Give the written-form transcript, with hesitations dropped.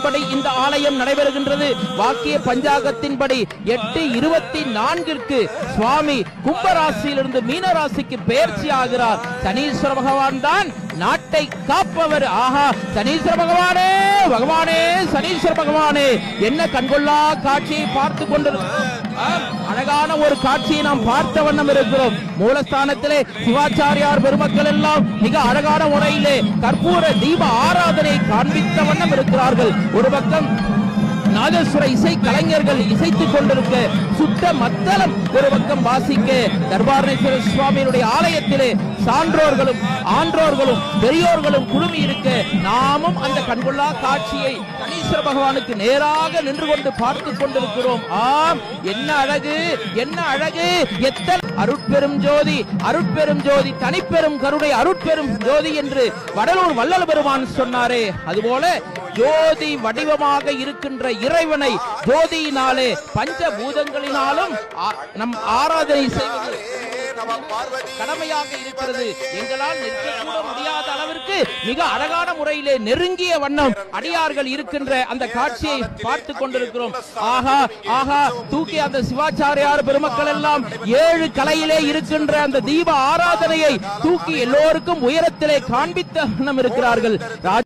பஞ்சாங்கத்தின்படி இந்த ஆலயம் நடைபெறுகின்றது. வாக்கிய பஞ்சாங்கத்தின்படி 8/24 சுவாமி கும்பராசியிலிருந்து மீனராசிக்கு பெயர்ச்சி ஆகிறார். சனீஸ்வர பகவான் தான் நாட்டை காப்பவர். ஆஹா, சனீஸ்வர பகவானே, பகவானே, சனீஸ்வர பகவானே, என்ன கண்கொள்ளா காட்சியை பார்த்து கொண்டிருக்கிறோம். அழகான ஒரு காட்சியை நாம் பார்த்த வண்ணம் இருக்கிறோம். மூலஸ்தானத்திலே சிவாச்சாரியார் பெருமக்கள் எல்லாம் மிக அழகான முறையிலே கற்பூர தீப ஆராதனை காண்பித்த வண்ணம் இருக்கிறார்கள். ஒரு பக்கம் நாதஸ்வர இசை கலைஞர்கள் இசைத்துக் கொண்டிருக்க, சுட்ட மத்தளம் ஒரு பக்கம் வாசிக்க, தர்பாரணேஸ்வர சுவாமியுடைய ஆலயத்திலே சான்றோர்களும் ஆன்றோர்களும் பெரியோர்களும் குழுமி இருக்க, நாமும் அந்த கண்கொள்ளா காட்சியை சனீஸ்வர பகவானுக்கு நேராக நின்று கொண்டு பார்த்துக் கொண்டிருக்கிறோம். ஆம், என்ன அழகு, என்ன அழகு! எத்தனை அருட்பெரும் ஜோதி, அருட்பெரும் ஜோதி, தனிப்பெரும் கருணை, அருட்பெரும் ஜோதி என்று வடலூர் வள்ளல் பெருமான் சொன்னாரே, அதுபோல ஜோதி வடிவமாக இருக்கின்ற இறைவனை ஜோதியினாலே பஞ்சபூதங்களினாலும் நம் ஆராதனை செய்வது கடமையாக இருக்கிறது. எங்களால் நிற்கக்கூட முடியாத அளவிற்கு மிக அழகான முறையிலே நெருங்கிய வண்ணம் அடியார்கள் இருக்கின்ற அந்த காட்சியை பார்த்துக் கொண்டிருக்கிறோம். ஆஹா, ஆஹா, தூக்கி அந்த சிவாச்சாரியார் பெருமக்கள் எல்லாம் 7 கலையிலே இருக்கின்ற அந்த தீப ஆராதனையை தூக்கி எல்லோருக்கும் உயரத்திலே காண்பித்த வண்ணம் இருக்கிறார்கள். ராஜ